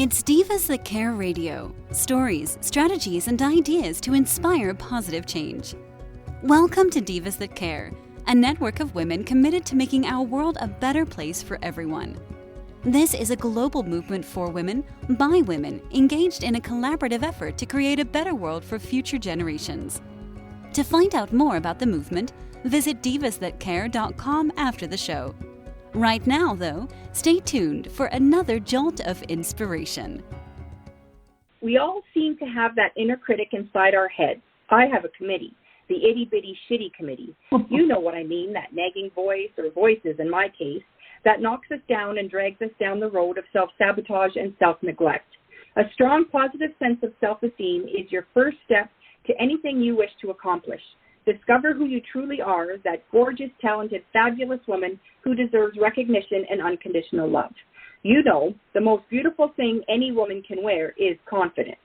It's Divas That Care Radio. Stories, strategies, and ideas to inspire positive change. Welcome to Divas That Care, a network of women committed to making our world a better place for everyone. This is a global movement for women, by women, engaged in a collaborative effort to create a better world for future generations. To find out more about the movement, visit divasthatcare.com after the show. Right now, though, stay tuned for another jolt of inspiration. We all seem to have that inner critic inside our heads. I have a committee, the itty-bitty shitty committee. You know what I mean, that nagging voice, or voices in my case, that knocks us down and drags us down the road of self-sabotage and self-neglect. A strong, positive sense of self-esteem is your first step to anything you wish to accomplish. Discover who you truly are, that gorgeous, talented, fabulous woman who deserves recognition and unconditional love. You know, the most beautiful thing any woman can wear is confidence.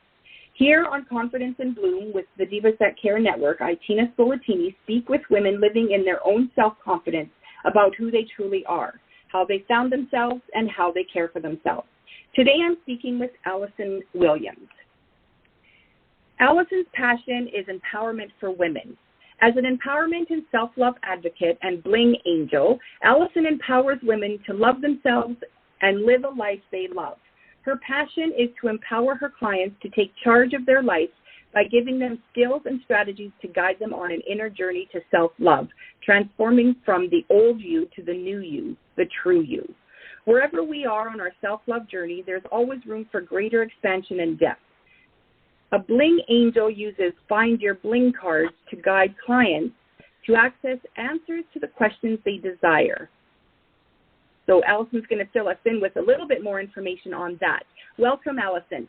Here on Confidence in Bloom with the Divas That Care Network, I, Tina Spolatini, speak with women living in their own self-confidence about who they truly are, how they found themselves, and how they care for themselves. Today I'm speaking with Allison Williams. Allison's passion is empowerment for women. As an empowerment and self-love advocate and Bling angel, Allison empowers women to love themselves and live a life they love. Her passion is to empower her clients to take charge of their life by giving them skills and strategies to guide them on an inner journey to self-love, transforming from the old you to the new you, the true you. Wherever we are on our self-love journey, there's always room for greater expansion and depth. A Bling angel uses Find Your Bling cards to guide clients to access answers to the questions they desire. So Allison's going to fill us in with a little bit more information on that. Welcome, Allison.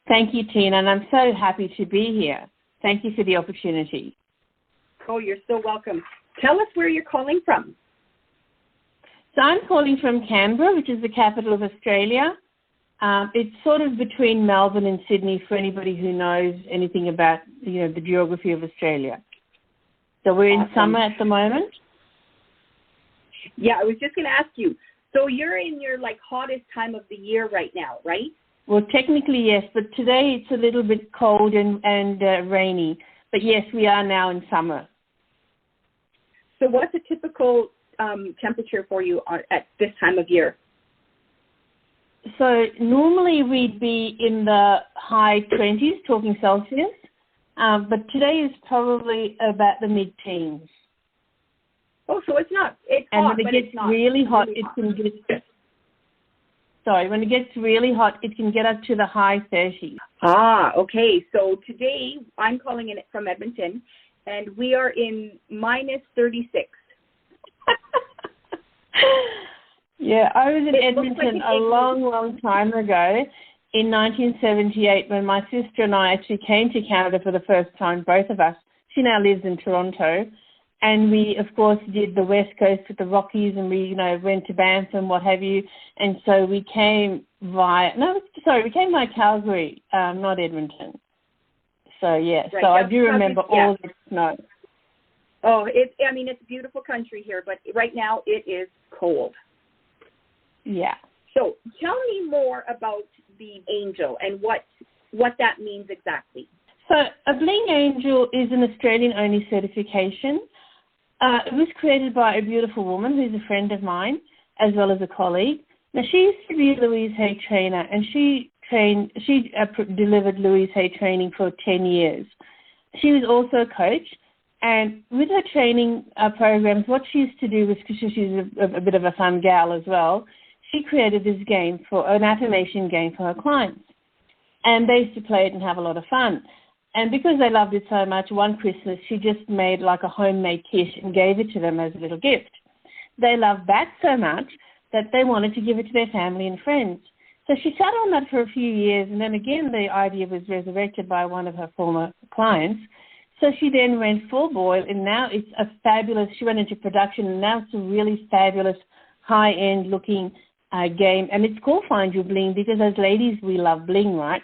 Thank you, Tina, and I'm so happy to be here. Thank you for the opportunity. Oh, you're so welcome. Tell us where you're calling from. So I'm calling from Canberra, which is the capital of Australia. It's sort of between Melbourne and Sydney for anybody who knows anything about, the geography of Australia. So we're in summer at the moment. Yeah, I was just going to ask you. So you're in your hottest time of the year right now, right? Well, technically yes, but today it's a little bit cold and rainy. But yes, we are now in summer. So what's a typical temperature for you at this time of year? So normally we'd be in the high 20s, talking Celsius, but today is probably about the mid-teens. Oh, so it's hot, when it but gets it's not really hot, really hot. When it gets really hot, it can get up to the high 30s. Okay. So today I'm calling in from Edmonton, and we are in minus 36. Yeah, I was in Edmonton a long time ago in 1978 when my sister and I actually came to Canada for the first time, both of us. She now lives in Toronto. And we, of course, did the West Coast with the Rockies, and we, went to Banff and what have you. And so we came via Calgary, not Edmonton. So, yeah, right. So I do remember all the snow. Oh, it's a beautiful country here, but right now it is cold. Yeah. So tell me more about the angel and what that means exactly. So a Bling Angel is an Australian-only certification. It was created by a beautiful woman who's a friend of mine, as well as a colleague. Now, she used to be a Louise Hay trainer, and she delivered Louise Hay training for 10 years. She was also a coach, and with her training programs, what she used to do was, because she's a bit of a fun gal as well, she created this game, for an affirmation game for her clients. And they used to play it and have a lot of fun. And because they loved it so much, one Christmas she just made a homemade kit and gave it to them as a little gift. They loved that so much that they wanted to give it to their family and friends. So she sat on that for a few years, and then again the idea was resurrected by one of her former clients. So she then went full boil, and now it's a fabulous, she went into production, and now it's a really fabulous, high-end looking game. And it's called Find Your Bling because as ladies, we love bling, right?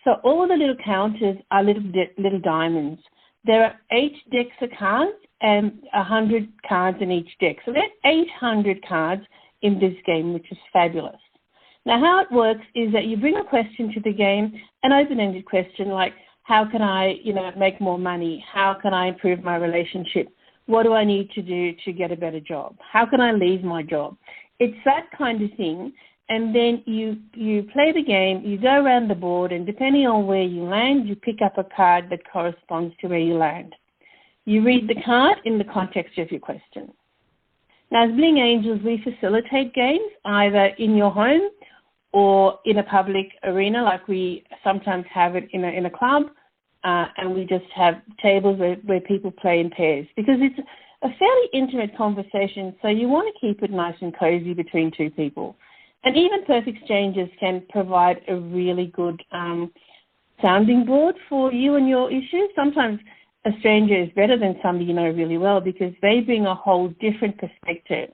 So all the little counters are little diamonds. There are 8 decks of cards and 100 cards in each deck. So there are 800 cards in this game, which is fabulous. Now, how it works is that you bring a question to the game, an open-ended question like, how can I, make more money? How can I improve my relationship? What do I need to do to get a better job? How can I leave my job? It's that kind of thing. And then you play the game, you go around the board, and depending on where you land, you pick up a card that corresponds to where you land. You read the card in the context of your question. Now, as Bling Angels, we facilitate games either in your home or in a public arena, like we sometimes have it in a club, and we just have tables where people play in pairs, because it's a fairly intimate conversation, so you want to keep it nice and cozy between two people. And even perfect strangers can provide a really good sounding board for you and your issues. Sometimes a stranger is better than somebody you know really well because they bring a whole different perspective.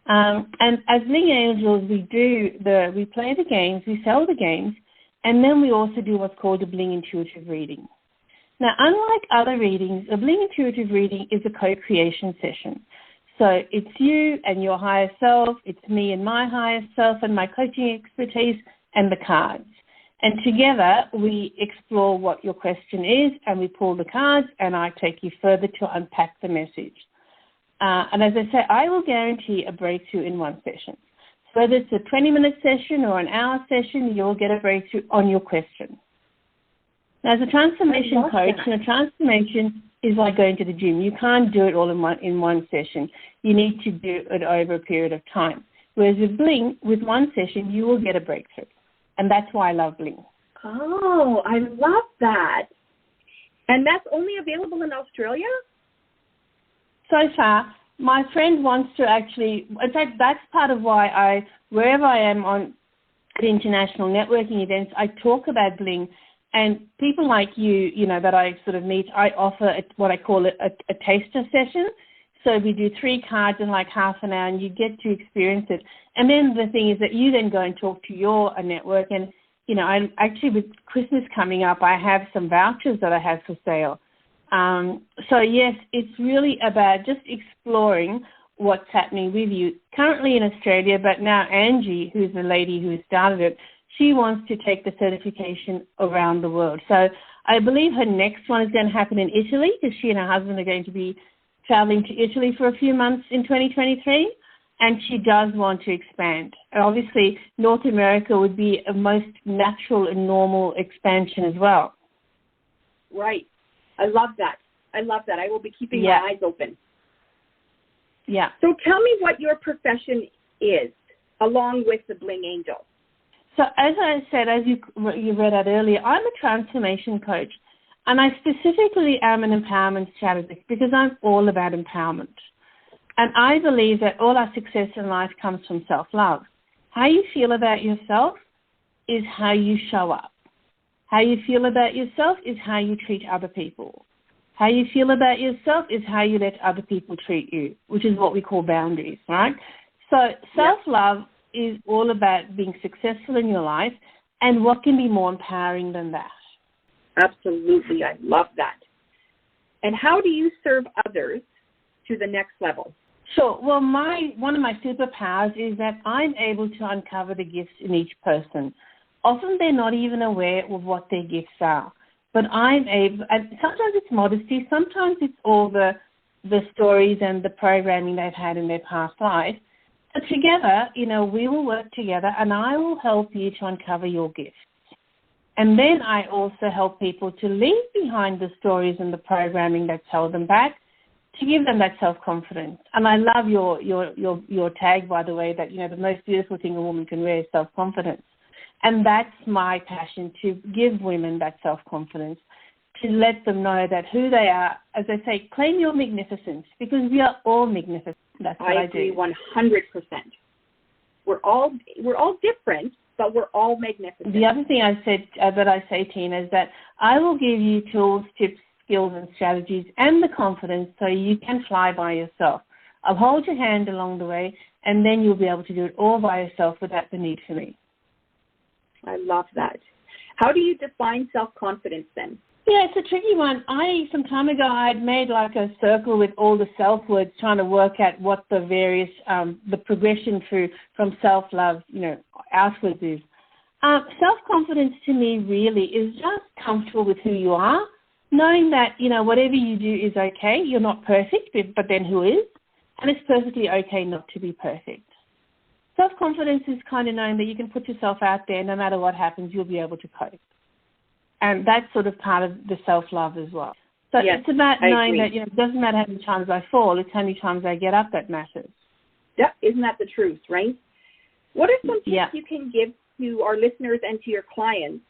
And as Bling Angels, we play the games, we sell the games, and then we also do what's called a Bling Intuitive reading. Now, unlike other readings, a Bling Intuitive reading is a co-creation session. So it's you and your higher self, it's me and my higher self and my coaching expertise and the cards. And together we explore what your question is and we pull the cards and I take you further to unpack the message. And as I say, I will guarantee a breakthrough in one session. So whether it's a 20-minute session or an hour session, you'll get a breakthrough on your question. Now, as a transformation coach, a transformation is like going to the gym. You can't do it all in one session. You need to do it over a period of time. Whereas with Bling, with one session, you will get a breakthrough. And that's why I love Bling. Oh, I love that. And that's only available in Australia? So far, my friend wants to actually, in fact, that's part of why wherever I am on at international networking events, I talk about Bling. And people like you, that I sort of meet, I offer what I call a taster session. So we do 3 cards in like half an hour and you get to experience it. And then the thing is that you then go and talk to your network. And, I'm actually with Christmas coming up, I have some vouchers that I have for sale. So, yes, it's really about just exploring what's happening with you. Currently in Australia, but now Angie, who's the lady who started it, she wants to take the certification around the world. So I believe her next one is going to happen in Italy because she and her husband are going to be traveling to Italy for a few months in 2023, and she does want to expand. And obviously, North America would be a most natural and normal expansion as well. Right. I love that. I will be keeping my eyes open. Yeah. So tell me what your profession is, along with the Bling Angel. So as I said, as you read out earlier, I'm a transformation coach, and I specifically am an empowerment strategist because I'm all about empowerment. And I believe that all our success in life comes from self-love. How you feel about yourself is how you show up. How you feel about yourself is how you treat other people. How you feel about yourself is how you let other people treat you, which is what we call boundaries, right? So self-love is all about being successful in your life, and what can be more empowering than that? Absolutely. I love that. And how do you serve others to the next level? Sure. Well, one of my superpowers is that I'm able to uncover the gifts in each person. Often they're not even aware of what their gifts are, but I'm able, and sometimes it's modesty, sometimes it's all the stories and the programming they've had in their past life. But together, we will work together and I will help you to uncover your gifts. And then I also help people to leave behind the stories and the programming that's held them back to give them that self-confidence. And I love your tag, by the way, that, the most beautiful thing a woman can wear is self-confidence. And that's my passion, to give women that self-confidence, to let them know that who they are, as I say, claim your magnificence, because we are all magnificent. That's what I agree do. 100%. We're all different, but we're all magnificent. The other thing I say, Tina, is that I will give you tools, tips, skills, and strategies, and the confidence so you can fly by yourself. I'll hold your hand along the way, and then you'll be able to do it all by yourself without the need for me. I love that. How do you define self-confidence then? Yeah, it's a tricky one. Some time ago, I had made like a circle with all the self words, trying to work out what the various, the progression through from self-love, outwards is. Self-confidence to me really is just comfortable with who you are, knowing that, whatever you do is okay. You're not perfect, but then who is? And it's perfectly okay not to be perfect. Self-confidence is kind of knowing that you can put yourself out there, no matter what happens, you'll be able to cope. And that's sort of part of the self-love as well. So yes, it's about knowing agree. that, it doesn't matter how many times I fall, it's how many times I get up that matters. Yeah, isn't that the truth, right? What are some tips you can give to our listeners and to your clients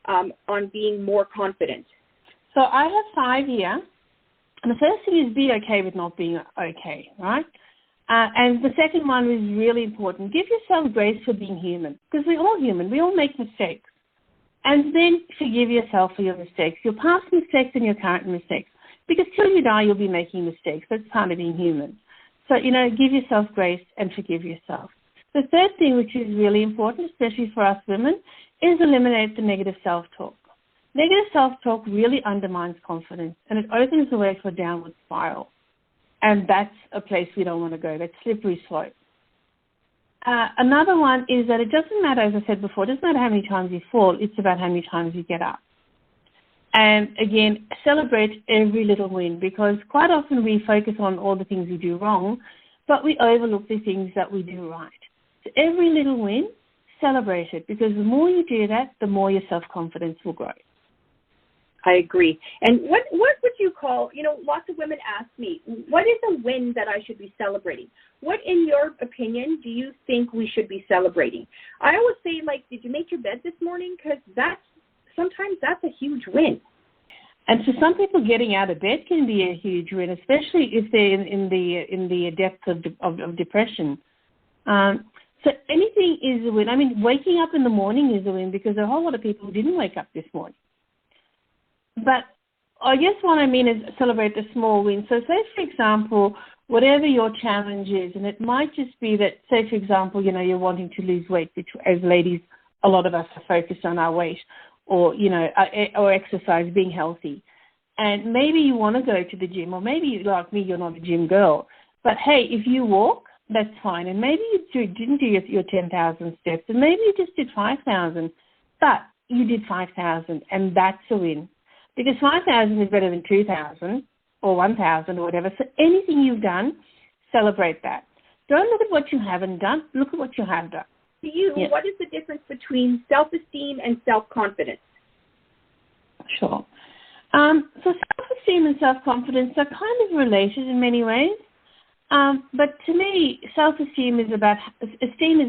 on being more confident? So I have 5 here. And the first thing is be okay with not being okay, right? And the second one is really important. Give yourself grace for being human, because we're all human. We all make mistakes. And then forgive yourself for your mistakes, your past mistakes and your current mistakes. Because till you die, you'll be making mistakes. That's part of being human. So, give yourself grace and forgive yourself. The third thing, which is really important, especially for us women, is eliminate the negative self-talk. Negative self-talk really undermines confidence, and it opens the way for a downward spiral. And that's a place we don't want to go, that slippery slope. Another one is that it doesn't matter, as I said before, it doesn't matter how many times you fall, it's about how many times you get up. And again, celebrate every little win, because quite often we focus on all the things we do wrong, but we overlook the things that we do right. So every little win, celebrate it, because the more you do that, the more your self-confidence will grow. I agree. And what would you call, lots of women ask me, what is a win that I should be celebrating? What, in your opinion, do you think we should be celebrating? I always say, did you make your bed this morning? Because sometimes that's a huge win. And for some people, getting out of bed can be a huge win, especially if they're in the depths of depression. So anything is a win. I mean, waking up in the morning is a win, because a whole lot of people didn't wake up this morning. But I guess what I mean is celebrate the small wins. So say, for example, whatever your challenge is, and it might just be that, say, for example, you're wanting to lose weight, which as ladies, a lot of us are focused on our weight, or, or exercise, being healthy. And maybe you want to go to the gym, or maybe, like me, you're not a gym girl. But, hey, if you walk, that's fine. And maybe you didn't do your 10,000 steps, and maybe you just did 5,000, but you did 5,000, and that's a win. Because 5,000 is better than 2,000 or 1,000 or whatever. So anything you've done, celebrate that. Don't look at what you haven't done. Look at what you have done. To you, What is the difference between self-esteem and self-confidence? Sure. So self-esteem and self-confidence are kind of related in many ways. But to me, esteem is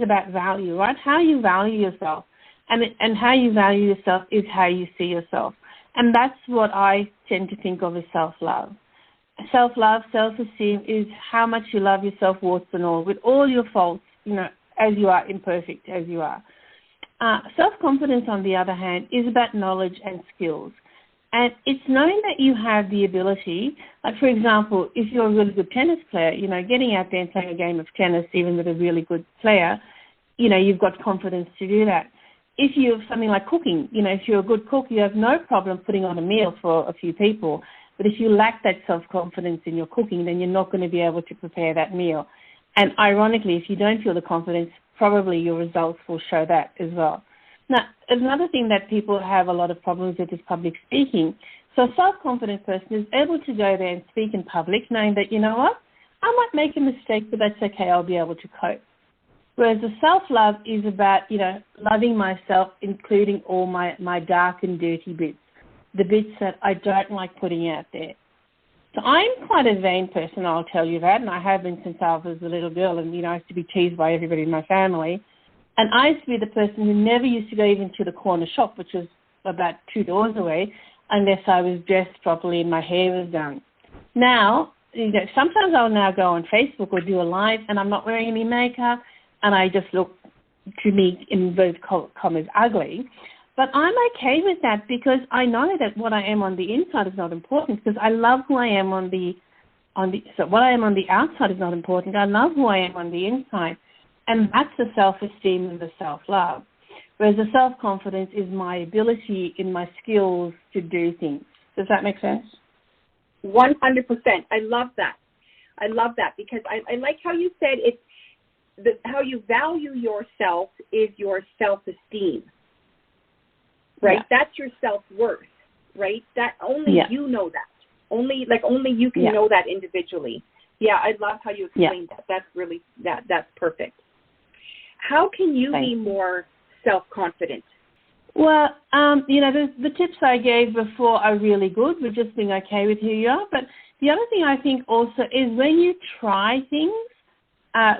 about value, right? How you value yourself. And how you value yourself is how you see yourself. And that's what I tend to think of as self-love. Self-love, self-esteem is how much you love yourself, warts and all, with all your faults, as you are, imperfect as you are. Self-confidence, on the other hand, is about knowledge and skills. And it's knowing that you have the ability, like, for example, if you're a really good tennis player, getting out there and playing a game of tennis, even with a really good player, you've got confidence to do that. If you have something like cooking, if you're a good cook, you have no problem putting on a meal for a few people. But if you lack that self-confidence in your cooking, then you're not going to be able to prepare that meal. And ironically, if you don't feel the confidence, probably your results will show that as well. Now, another thing that people have a lot of problems with is public speaking. So a self-confident person is able to go there and speak in public, knowing that, I might make a mistake, but that's okay, I'll be able to cope. Whereas the self-love is about, loving myself, including all my dark and dirty bits, the bits that I don't like putting out there. So I'm quite a vain person, I'll tell you that, and I have been since I was a little girl, and, I used to be teased by everybody in my family. And I used to be the person who never used to go even to the corner shop, which was about 2 doors away, unless I was dressed properly and my hair was done. Now, sometimes I'll now go on Facebook or do a live, and I'm not wearing any makeup, and I just look, to me, in inverted commas, ugly. But I'm okay with that, because I know that what I am on the inside is not important, because I love who I am so what I am on the outside is not important. I love who I am on the inside. And that's the self-esteem and the self-love. Whereas the self-confidence is my ability in my skills to do things. Does that make sense? 100%. I love that. I love that because I like how you said how you value yourself is your self-esteem, right? Yeah. That's your self-worth, right? That only you know that. Only you can know that individually. Yeah, I love how you explained that. That's really, that's perfect. How can you be more self-confident? Well, the tips I gave before are really good. We're just being okay with who you are. But the other thing I think also is when you try things,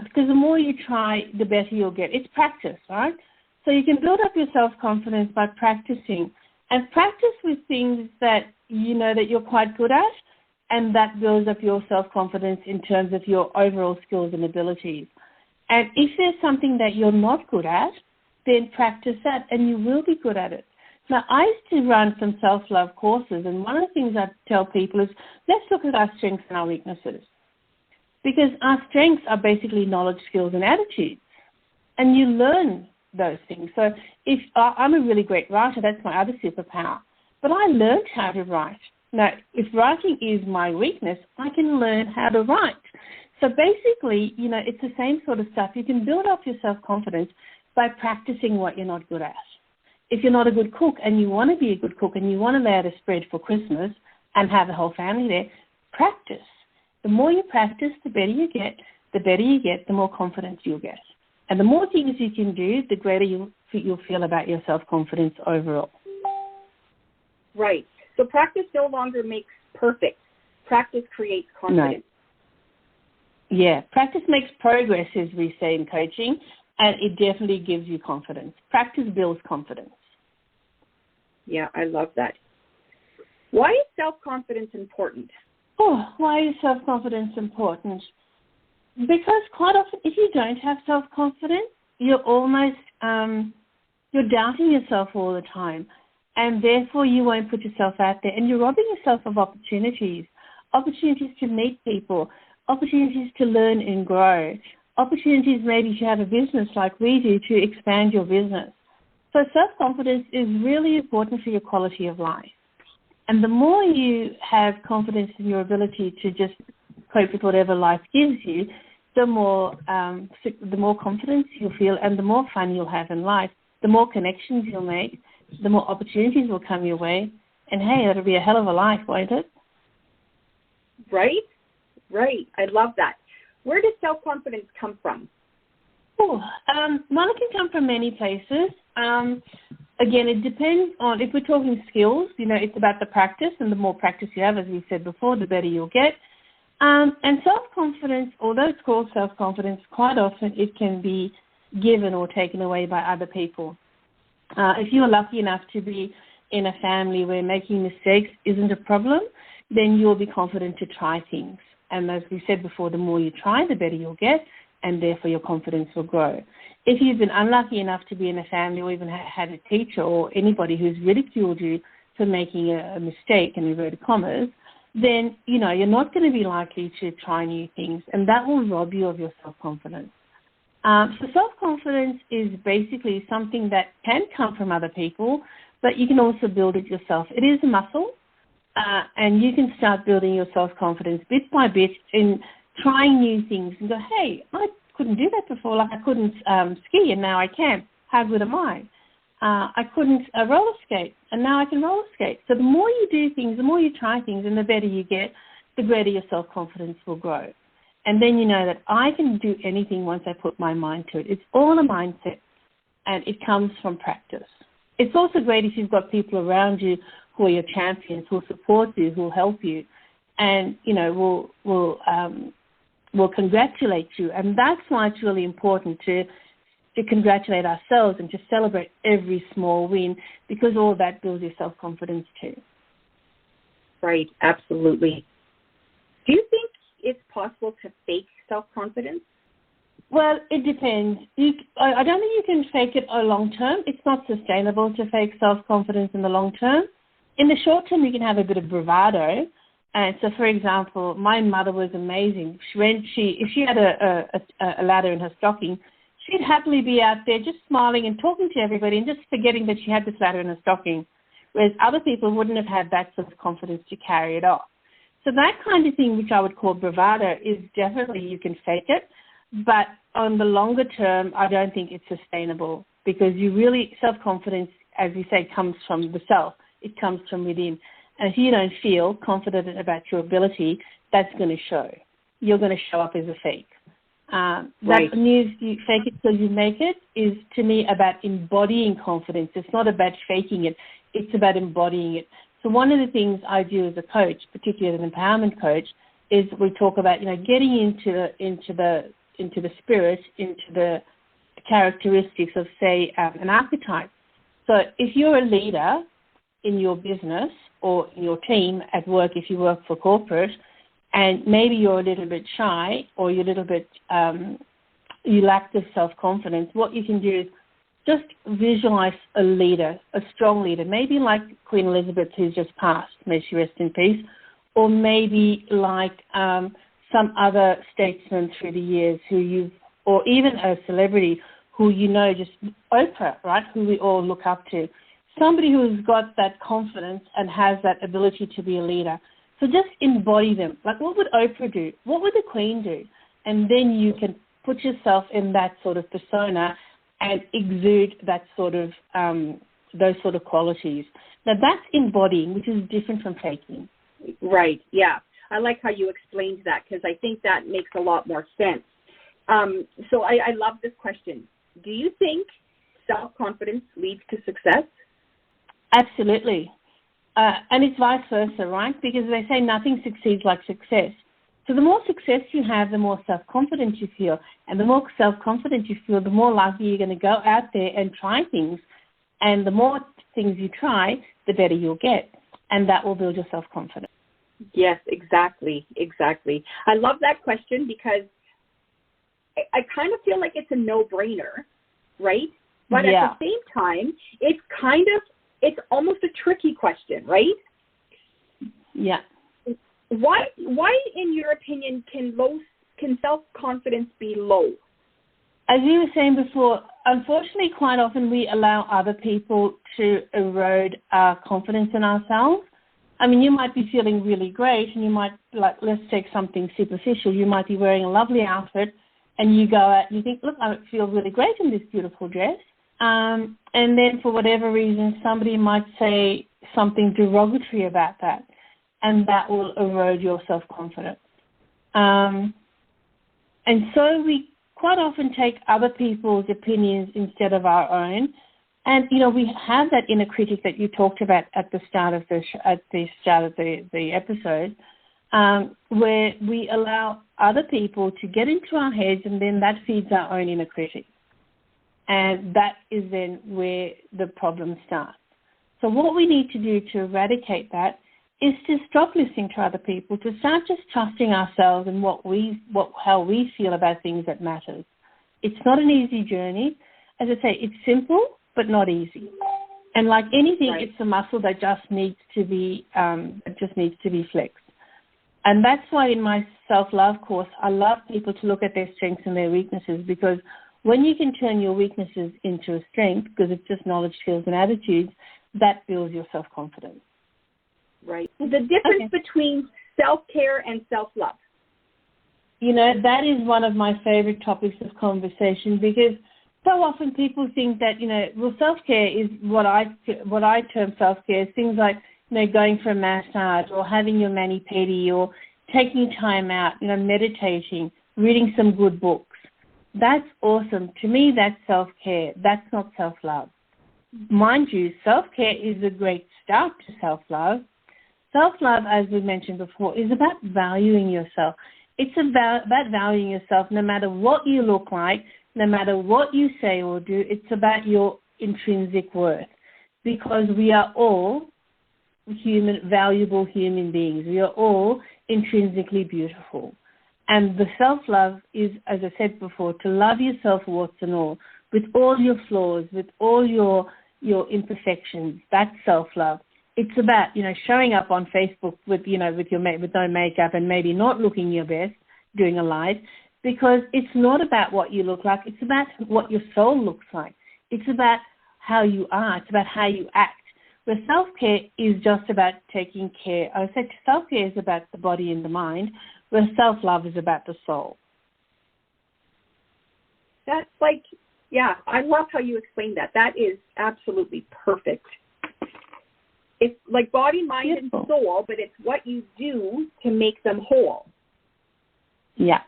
because the more you try, the better you'll get. It's practice, right? So you can build up your self-confidence by practicing. And practice with things that you know that you're quite good at, and that builds up your self-confidence in terms of your overall skills and abilities. And if there's something that you're not good at, then practice that, and you will be good at it. Now, I used to run some self-love courses, and one of the things I tell people is, let's look at our strengths and our weaknesses. Because our strengths are basically knowledge, skills, and attitudes. And you learn those things. So if I'm a really great writer, that's my other superpower. But I learned how to write. Now, if writing is my weakness, I can learn how to write. So basically, it's the same sort of stuff. You can build up your self-confidence by practicing what you're not good at. If you're not a good cook and you want to be a good cook and you want to lay out a spread for Christmas and have the whole family there, practice. The more you practice, the better you get. The better you get, the more confidence you'll get. And the more things you can do, the greater you'll feel about your self-confidence overall. Right. So practice no longer makes perfect. Practice creates confidence. No. Yeah. Practice makes progress, as we say in coaching, and it definitely gives you confidence. Practice builds confidence. Yeah, I love that. Why is self-confidence important? Why is self-confidence important? Because quite often, if you don't have self-confidence, you're almost, you're doubting yourself all the time. And therefore, you won't put yourself out there. And you're robbing yourself of opportunities to meet people, opportunities to learn and grow, opportunities maybe to have a business like we do to expand your business. So self-confidence is really important for your quality of life. And the more you have confidence in your ability to just cope with whatever life gives you, the more confidence you'll feel and the more fun you'll have in life, the more connections you'll make, the more opportunities will come your way. And, hey, it'll be a hell of a life, won't it? Right. I love that. Where does self-confidence come from? Well, it can come from many places. Again, it depends on, if we're talking skills, it's about the practice, and the more practice you have, as we said before, the better you'll get. And self-confidence, although it's called self-confidence, quite often it can be given or taken away by other people. If you're lucky enough to be in a family where making mistakes isn't a problem, then you'll be confident to try things. And as we said before, the more you try, the better you'll get, and therefore your confidence will grow. If you've been unlucky enough to be in a family or even had a teacher or anybody who's ridiculed you for making a mistake, in inverted commas, then, you're not going to be likely to try new things, and that will rob you of your self-confidence. So self-confidence is basically something that can come from other people, but you can also build it yourself. It is a muscle, and you can start building your self-confidence bit by bit in trying new things and go, hey, I couldn't do that before. Like I couldn't ski, and now I can. How good am I? I couldn't roller skate, and now I can roller skate. So the more you do things, the more you try things, and the better you get, the greater your self-confidence will grow. And then you know that I can do anything once I put my mind to it. It's all a mindset, and it comes from practice. It's also great if you've got people around you who are your champions, who will support you, who will help you, and, will congratulate you. And that's why it's really important to congratulate ourselves and to celebrate every small win, because all that builds your self-confidence too. Right, absolutely. Do you think it's possible to fake self-confidence? Well, it depends. I don't think you can fake it long term. It's not sustainable to fake self-confidence in the long term. In the short term, you can have a bit of bravado. And so, for example, my mother was amazing. If she had a ladder in her stocking, she'd happily be out there just smiling and talking to everybody and just forgetting that she had this ladder in her stocking. whereas other people wouldn't have had that sort of confidence to carry it off. So that kind of thing, which I would call bravado, is definitely you can fake it, but on the longer term, I don't think it's sustainable because you really, self-confidence, as you say, comes from the self. It comes from within. And if you don't feel confident about your ability, that's going to show. You're going to show up as a fake. That news, you fake it till you make it, is to me about embodying confidence. It's not about faking it. It's about embodying it. So one of the things I do as a coach, particularly as an empowerment coach, is we talk about, getting into the spirit, into the characteristics of, say, an archetype. So if you're a leader in your business or in your team at work, if you work for corporate, and maybe you're a little bit shy or you're a little bit, you lack the self-confidence, what you can do is just visualize a leader, a strong leader, maybe like Queen Elizabeth, who's just passed, may she rest in peace, or maybe like some other statesman through the years or even a celebrity who just Oprah, right, who we all look up to. Somebody who's got that confidence and has that ability to be a leader. So just embody them. Like, what would Oprah do? What would the Queen do? And then you can put yourself in that sort of persona and exude that sort of, those sort of qualities. Now, that's embodying, which is different from faking. Right, yeah. I like how you explained that because I think that makes a lot more sense. So I love this question. Do you think self-confidence leads to success? Absolutely. And it's vice versa, right? Because they say nothing succeeds like success. So the more success you have, the more self-confident you feel. And the more self-confident you feel, the more likely you're going to go out there and try things. And the more things you try, the better you'll get. And that will build your self-confidence. Yes, exactly. I love that question because I kind of feel like it's a no-brainer, right? But at the same time, it's almost a tricky question, right? Yeah. Why, in your opinion, can self-confidence be low? As you were saying before, unfortunately, quite often we allow other people to erode our confidence in ourselves. I mean, you might be feeling really great and you might, let's take something superficial. You might be wearing a lovely outfit and you go out and you think, look, I feel really great in this beautiful dress. And then for whatever reason, somebody might say something derogatory about that, and that will erode your self-confidence. And so we quite often take other people's opinions instead of our own. And, we have that inner critic that you talked about at the start of the episode, where we allow other people to get into our heads, and then that feeds our own inner critic. And that is then where the problem starts. So what we need to do to eradicate that is to stop listening to other people, to start just trusting ourselves and how we feel about things that matters. It's not an easy journey. As I say, it's simple, but not easy. And like anything, It's a muscle that just needs to be flexed. And that's why in my self-love course, I love people to look at their strengths and their weaknesses, because when you can turn your weaknesses into a strength, because it's just knowledge, skills, and attitudes, that builds your self-confidence. Right. The difference between self-care and self-love. That is one of my favorite topics of conversation, because so often people think that, self-care is what I term self-care, is things like, going for a massage or having your mani-pedi or taking time out, meditating, reading some good books. That's awesome. To me, that's self-care. That's not self-love. Mind you, self-care is a great start to self-love. Self-love, as we mentioned before, is about valuing yourself. It's about valuing yourself no matter what you look like, no matter what you say or do. It's about your intrinsic worth, because we are all valuable human beings. We are all intrinsically beautiful. And the self-love is, as I said before, to love yourself warts and all, with all your flaws, with all your imperfections. That's self-love. It's about, showing up on Facebook with no makeup and maybe not looking your best, doing a live, because it's not about what you look like. It's about what your soul looks like. It's about how you are. It's about how you act. where self-care is just about taking care. I said self-care is about the body and the mind, where self-love is about the soul. That's like, yeah, I love how you explained that. That is absolutely perfect. It's like body, mind, and soul, but it's what you do to make them whole. Yeah.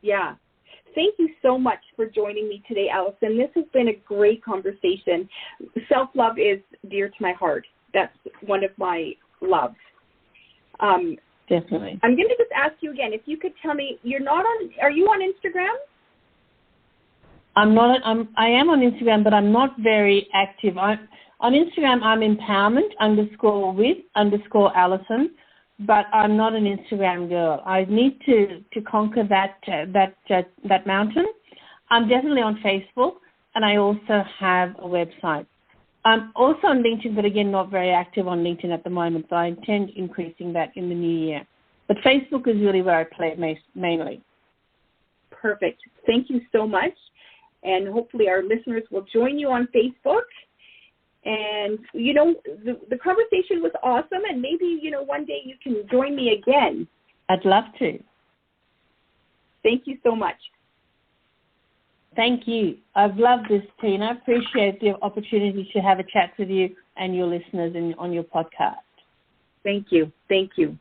Yeah. Thank you so much for joining me today, Alison. This has been a great conversation. Self-love is dear to my heart. That's one of my loves. Definitely. I'm going to just ask you again, if you could tell me, are you on Instagram? I am on Instagram, but I'm not very active. On Instagram, I'm empowerment_with_Alison, but I'm not an Instagram girl. I need to conquer that mountain. I'm definitely on Facebook, and I also have a website. I'm also on LinkedIn, but again, not very active on LinkedIn at the moment, so I intend increasing that in the new year. But Facebook is really where I play mainly. Perfect. Thank you so much. And hopefully our listeners will join you on Facebook. And, the conversation was awesome. And maybe, one day you can join me again. I'd love to. Thank you so much. Thank you. I've loved this, Tina. Appreciate the opportunity to have a chat with you and your listeners on your podcast. Thank you. Thank you.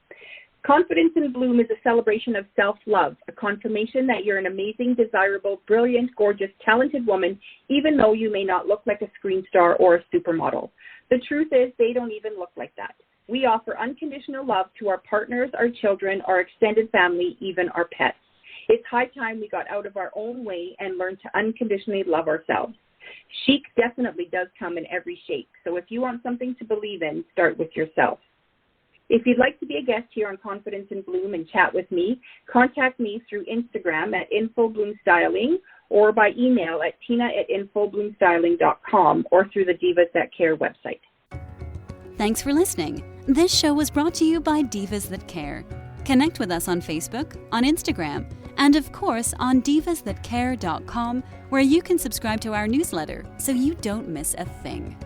Confidence in Bloom is a celebration of self-love, a confirmation that you're an amazing, desirable, brilliant, gorgeous, talented woman, even though you may not look like a screen star or a supermodel. The truth is, they don't even look like that. We offer unconditional love to our partners, our children, our extended family, even our pets. It's high time we got out of our own way and learned to unconditionally love ourselves. Chic definitely does come in every shape, so if you want something to believe in, start with yourself. If you'd like to be a guest here on Confidence in Bloom and chat with me, contact me through Instagram at infobloomstyling or by email at tina@infobloomstyling.com or through the Divas That Care website. Thanks for listening. This show was brought to you by Divas That Care. Connect with us on Facebook, on Instagram, and of course on divasthatcare.com, where you can subscribe to our newsletter so you don't miss a thing.